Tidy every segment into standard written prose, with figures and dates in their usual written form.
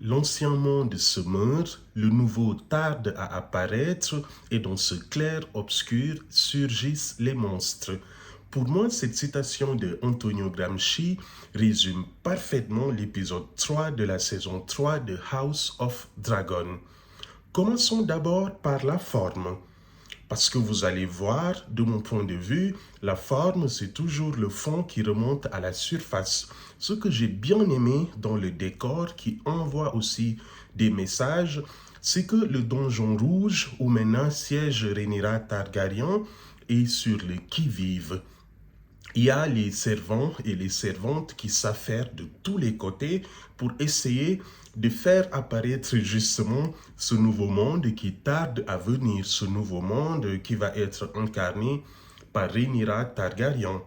L'ancien monde se meurt, le nouveau tarde à apparaître et dans ce clair-obscur surgissent les monstres. Pour moi, cette citation de Antonio Gramsci résume parfaitement l'épisode 3 de la saison 3 de House of Dragon. Commençons d'abord par la forme. Parce que vous allez voir, de mon point de vue, la forme, c'est toujours le fond qui remonte à la surface. Ce que j'ai bien aimé dans le décor qui envoie aussi des messages, c'est que le donjon rouge où maintenant siège Rhaenyra Targaryen est sur le qui-vive. Il y a les servants et les servantes qui s'affairent de tous les côtés pour essayer de faire apparaître justement ce nouveau monde qui tarde à venir, ce nouveau monde qui va être incarné par Rhaenyra Targaryen.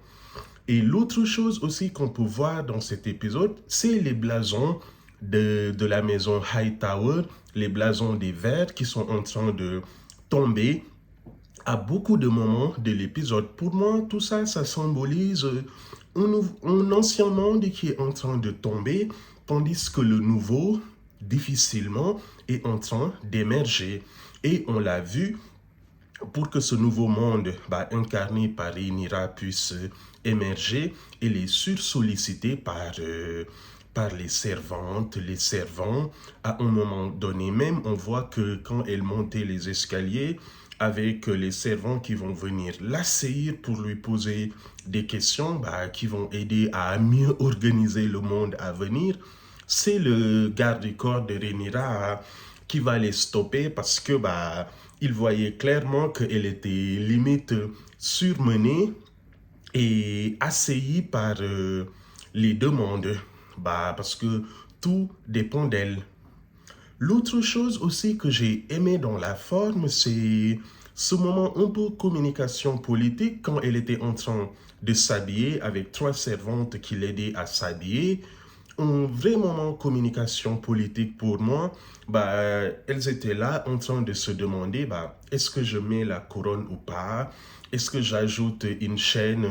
Et l'autre chose aussi qu'on peut voir dans cet épisode, c'est les blasons de la maison Hightower, les blasons des vers qui sont en train de tomber à beaucoup de moments de l'épisode. Pour moi, tout ça, ça symbolise un ancien monde qui est en train de tomber, tandis que le nouveau, difficilement, est en train d'émerger. Et on l'a vu, pour que ce nouveau monde incarné par Rhaenyra puisse émerger, il est sursollicité par les servantes, les servants. À un moment donné même, on voit que quand elle montait les escaliers, avec les servants qui vont venir l'asseoir pour lui poser des questions qui vont aider à mieux organiser le monde à venir, c'est le garde du corps de Rhaenyra qui va les stopper parce que il voyait clairement qu'elle était limite surmenée et assaillie par les demandes, parce que tout dépend d'elle. L'autre chose aussi que j'ai aimé dans la forme, c'est ce moment un peu communication politique quand elle était en train de s'habiller avec trois servantes qui l'aidaient à s'habiller. Un vrai moment communication politique pour moi. Elles étaient là en train de se demander est-ce que je mets la couronne ou pas? Est-ce que j'ajoute une chaîne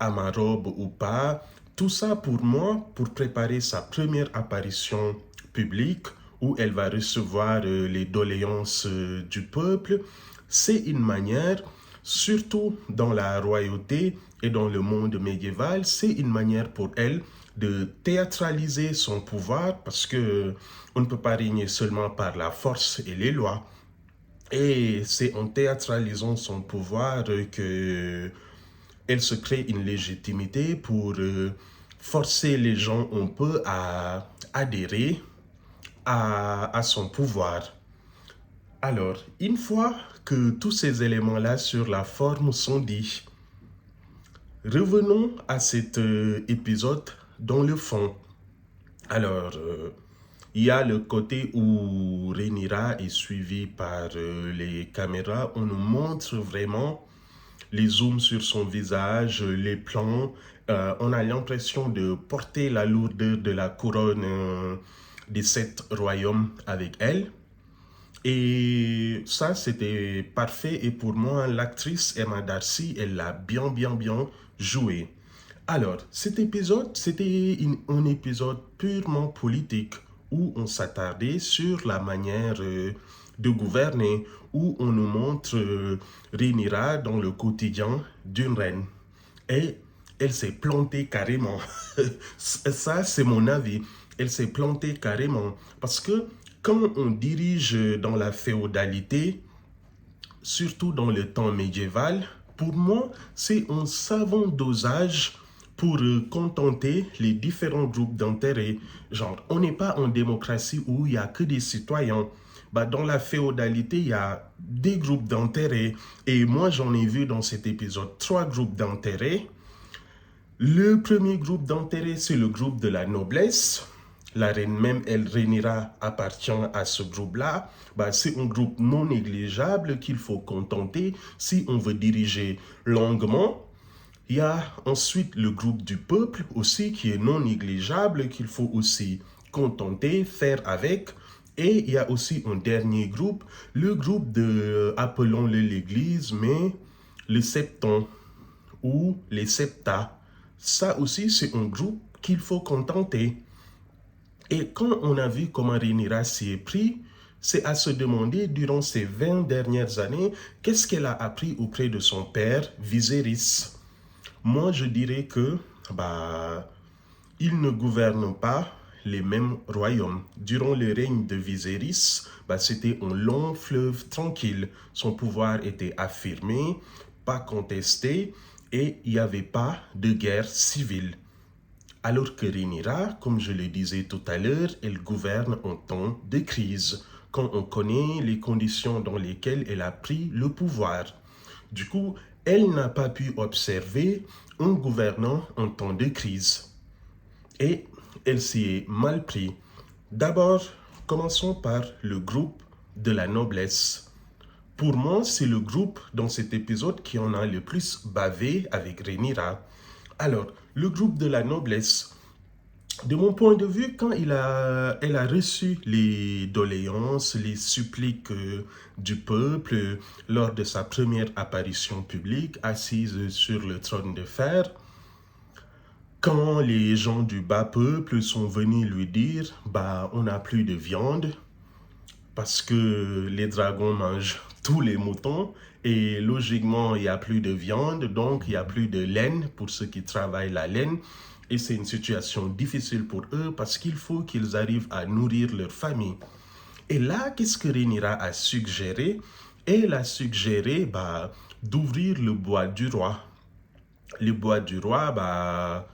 à ma robe ou pas? Tout ça pour moi, pour préparer sa première apparition publique où elle va recevoir les doléances du peuple, c'est une manière, surtout dans la royauté et dans le monde médiéval, c'est une manière pour elle de théâtraliser son pouvoir parce que on ne peut pas régner seulement par la force et les lois. Et c'est en théâtralisant son pouvoir que elle se crée une légitimité pour forcer les gens un peu à adhérer à son pouvoir. Alors, une fois que tous ces éléments-là sur la forme sont dits, revenons à cet épisode dans le fond. Alors, il y a le côté où Rhaenyra est suivie par les caméras. On nous montre vraiment les zooms sur son visage, les plans. On a l'impression de porter la lourdeur de la couronne des sept royaumes avec elle. Et ça, c'était parfait. Et pour moi, l'actrice Emma Darcy, elle l'a bien joué. Alors, cet épisode, c'était un épisode purement politique où on s'attardait sur la manière de gouverner, où on nous montre Rhaenyra dans le quotidien d'une reine. Et elle s'est plantée carrément. Ça, c'est mon avis. Elle s'est plantée carrément. Parce que quand on dirige dans la féodalité, surtout dans le temps médiéval, pour moi, c'est un savant dosage pour contenter les différents groupes d'intérêt. Genre, on n'est pas en démocratie où il n'y a que des citoyens. Dans la féodalité, il y a des groupes d'intérêt. Et moi, j'en ai vu dans cet épisode trois groupes d'intérêt. Le premier groupe d'intérêt, c'est le groupe de la noblesse. La reine même, elle, Rhaenyra, appartient à ce groupe-là. C'est un groupe non négligeable qu'il faut contenter si on veut diriger longuement. Il y a ensuite le groupe du peuple aussi qui est non négligeable qu'il faut aussi contenter, faire avec. Et il y a aussi un dernier groupe, le groupe de, appelons-le l'église, mais le septon ou les septas. Ça aussi, c'est un groupe qu'il faut contenter. Et quand on a vu comment Rhaenyra s'y est pris, c'est à se demander durant ces 20 dernières années, qu'est-ce qu'elle a appris auprès de son père, Viserys. Moi, je dirais que bah, il ne gouverne pas les mêmes royaumes. Durant le règne de Viserys, c'était un long fleuve tranquille. Son pouvoir était affirmé, pas contesté, et il n'y avait pas de guerre civile. Alors que Rhaenyra, comme je le disais tout à l'heure, elle gouverne en temps de crise, quand on connaît les conditions dans lesquelles elle a pris le pouvoir. Du coup, elle n'a pas pu observer un gouvernant en temps de crise. Et elle s'y est mal pris. D'abord, commençons par le groupe de la noblesse. Pour moi, c'est le groupe dans cet épisode qui en a le plus bavé avec Rhaenyra. Alors, le groupe de la noblesse, de mon point de vue, quand elle a reçu les doléances, les suppliques du peuple lors de sa première apparition publique, assise sur le trône de fer, quand les gens du bas peuple sont venus lui dire, on n'a plus de viande parce que les dragons mangent tous les moutons et logiquement il n'y a plus de viande, donc il n'y a plus de laine pour ceux qui travaillent la laine. Et c'est une situation difficile pour eux parce qu'il faut qu'ils arrivent à nourrir leur famille. Et là, qu'est-ce que Rhaenyra a suggéré? Elle a suggéré d'ouvrir le bois du roi. Le bois du roi,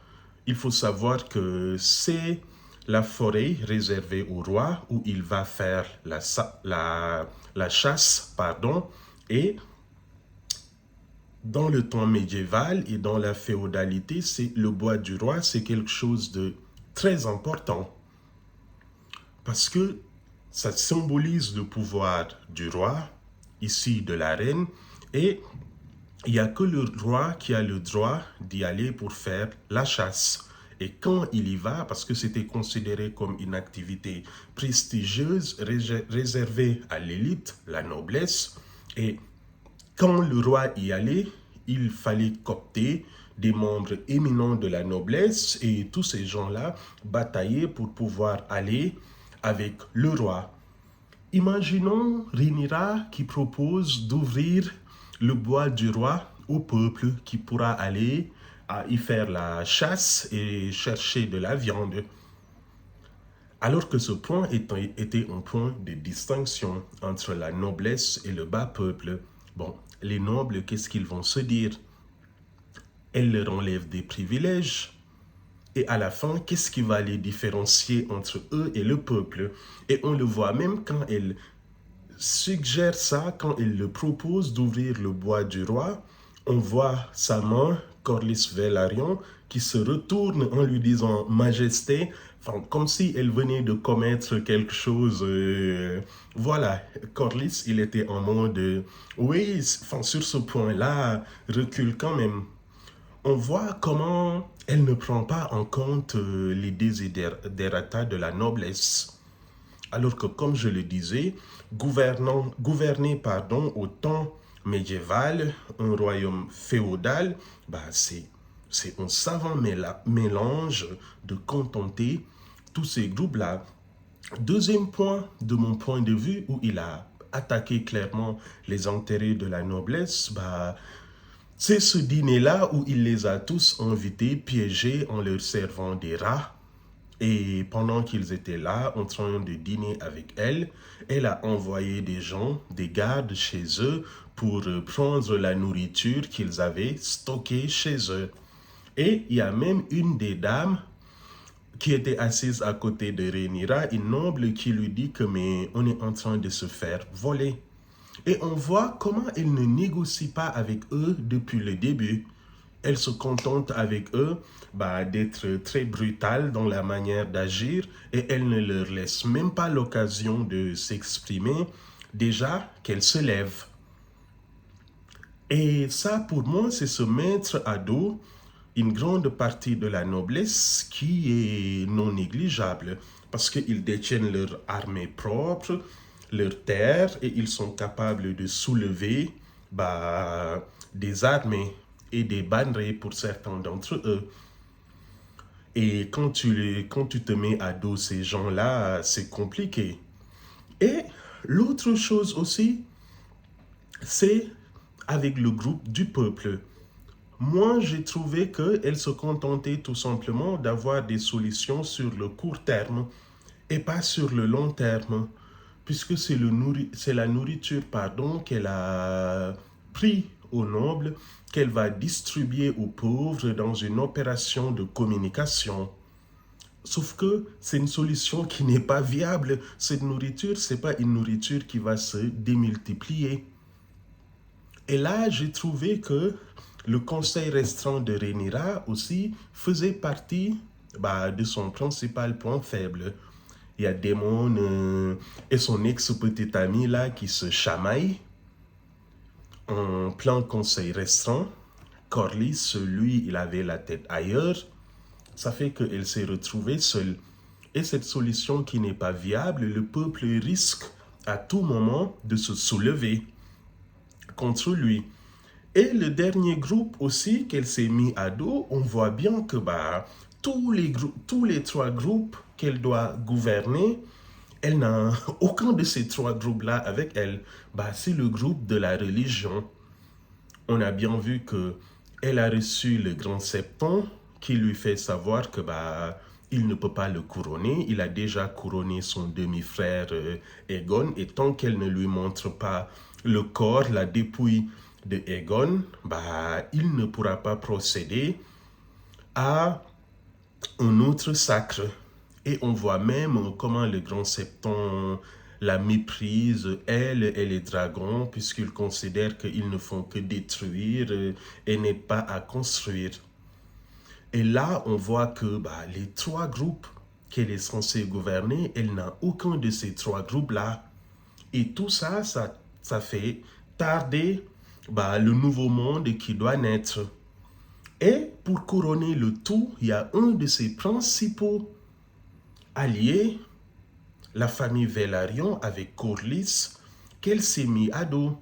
il faut savoir que c'est la forêt réservée au roi où il va faire la chasse, et dans le temps médiéval et dans la féodalité, le bois du roi, c'est quelque chose de très important parce que ça symbolise le pouvoir du roi, ici de la reine, et il n'y a que le roi qui a le droit d'y aller pour faire la chasse. Et quand il y va, parce que c'était considéré comme une activité prestigieuse réservée à l'élite, la noblesse, et quand le roi y allait, il fallait coopter des membres éminents de la noblesse et tous ces gens-là bataillaient pour pouvoir aller avec le roi. Imaginons Rhaenyra qui propose d'ouvrir le bois du roi au peuple qui pourra aller à y faire la chasse et chercher de la viande. Alors que ce point était un point de distinction entre la noblesse et le bas peuple. Bon, les nobles, qu'est-ce qu'ils vont se dire? Elle leur enlève des privilèges. Et à la fin, qu'est-ce qui va les différencier entre eux et le peuple? Et on le voit même quand elle suggère ça, quand elle le propose d'ouvrir le bois du roi, on voit sa main, Corlys Velaryon, qui se retourne en lui disant « Majesté », comme si elle venait de commettre quelque chose. Voilà, Corlys, il était en mode oui, sur ce point-là, recule quand même. On voit comment elle ne prend pas en compte les desiderata de la noblesse. Alors que, comme je le disais, gouverner au temps médiéval, un royaume féodal, c'est un savant mélange de contenter tous ces groupes-là. Deuxième point, de mon point de vue, où il a attaqué clairement les intérêts de la noblesse, c'est ce dîner-là où il les a tous invités, piégés en leur servant des rats. Et pendant qu'ils étaient là, en train de dîner avec elle, elle a envoyé des gens, des gardes chez eux pour prendre la nourriture qu'ils avaient stockée chez eux. Et il y a même une des dames qui était assise à côté de Rhaenyra, une noble, qui lui dit que mais on est en train de se faire voler. Et on voit comment elle ne négocie pas avec eux depuis le début. Elle se contente avec eux d'être très brutale dans la manière d'agir et elle ne leur laisse même pas l'occasion de s'exprimer déjà qu'elle se lève. Et ça, pour moi, c'est se mettre à dos une grande partie de la noblesse qui est non négligeable parce qu'ils détiennent leur armée propre, leur terre et ils sont capables de soulever des armées et des bannerets pour certains d'entre eux. Et quand tu te mets à dos ces gens-là, c'est compliqué. Et l'autre chose aussi, c'est avec le groupe du peuple. Moi, j'ai trouvé qu'elle se contentait tout simplement d'avoir des solutions sur le court terme et pas sur le long terme, puisque c'est la nourriture qu'elle a pris aux nobles, qu'elle va distribuer aux pauvres dans une opération de communication. Sauf que c'est une solution qui n'est pas viable. Cette nourriture, ce n'est pas une nourriture qui va se démultiplier. Et là, j'ai trouvé que le conseil restreint de Rhaenyra aussi faisait partie de son principal point faible. Il y a Daemon et son ex-petit ami là qui se chamaillent en plein conseil restreint. Corlys, lui, il avait la tête ailleurs. Ça fait qu'elle s'est retrouvée seule. Et cette solution qui n'est pas viable, le peuple risque à tout moment de se soulever contre lui. Et le dernier groupe aussi qu'elle s'est mis à dos, on voit bien que tous les trois groupes qu'elle doit gouverner, elle n'a aucun de ces trois groupes-là avec elle. C'est le groupe de la religion. On a bien vu que elle a reçu le grand septon qui lui fait savoir que il ne peut pas le couronner. Il a déjà couronné son demi-frère Aegon, et tant qu'elle ne lui montre pas le corps, la dépouille de Aegon, il ne pourra pas procéder à un autre sacre. Et on voit même comment le grand septon la méprise, elle et les dragons, puisqu'ils considèrent qu'ils ne font que détruire et n'aident pas à construire. Et là, on voit que les trois groupes qu'elle est censée gouverner, elle n'a aucun de ces trois groupes-là. Et tout ça, ça fait tarder le nouveau monde qui doit naître. Et pour couronner le tout, il y a un de ses principaux alliés, la famille Velaryon avec Corlys, qu'elle s'est mis à dos.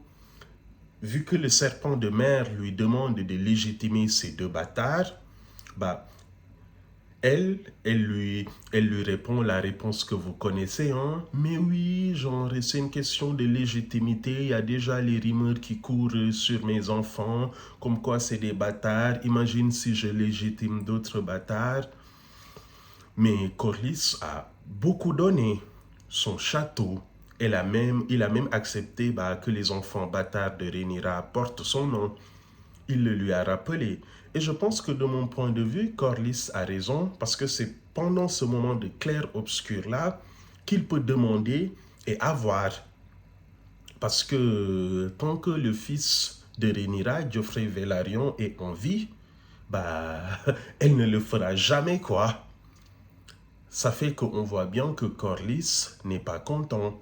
Vu que le serpent de mer lui demande de légitimer ces deux bâtards, elle lui répond la réponse que vous connaissez, hein? Mais oui, genre, c'est une question de légitimité. Il y a déjà les rumeurs qui courent sur mes enfants, comme quoi c'est des bâtards. Imagine si je légitime d'autres bâtards. Mais Corlys a beaucoup donné. Son château, il a même accepté que les enfants bâtards de Rhaenyra portent son nom. Il le lui a rappelé. Et je pense que de mon point de vue, Corlys a raison, parce que c'est pendant ce moment de clair-obscur-là qu'il peut demander et avoir. Parce que tant que le fils de Rhaenyra, Joffrey Velaryon, est en vie, elle ne le fera jamais, quoi. Ça fait qu'on voit bien que Corlys n'est pas content.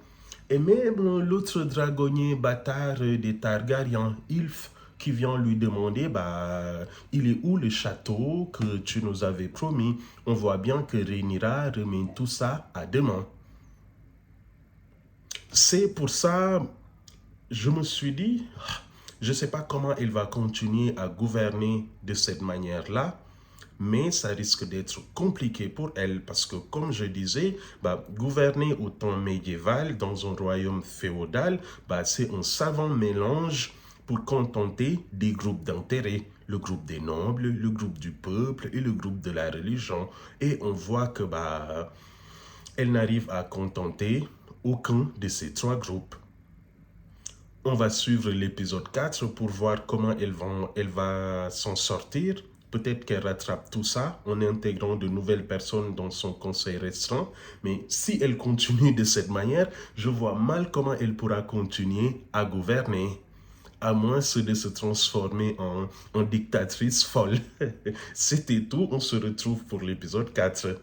Et même l'autre dragonnier bâtard des Targaryens, Ylf, qui vient lui demander, il est où le château que tu nous avais promis? On voit bien que Rhaenyra remet tout ça à demain. C'est pour ça, je me suis dit, je ne sais pas comment elle va continuer à gouverner de cette manière-là, mais ça risque d'être compliqué pour elle parce que, comme je disais, gouverner au temps médiéval dans un royaume féodal, c'est un savant mélange pour contenter des groupes d'intérêt, le groupe des nobles, le groupe du peuple et le groupe de la religion. Et on voit que elle n'arrive à contenter aucun de ces trois groupes. On va suivre l'épisode 4 pour voir comment elle va s'en sortir. Peut-être qu'elle rattrape tout ça en intégrant de nouvelles personnes dans son conseil restreint. Mais si elle continue de cette manière, je vois mal comment elle pourra continuer à gouverner. À moins de se transformer en dictatrice folle. C'était tout. On se retrouve pour l'épisode 4.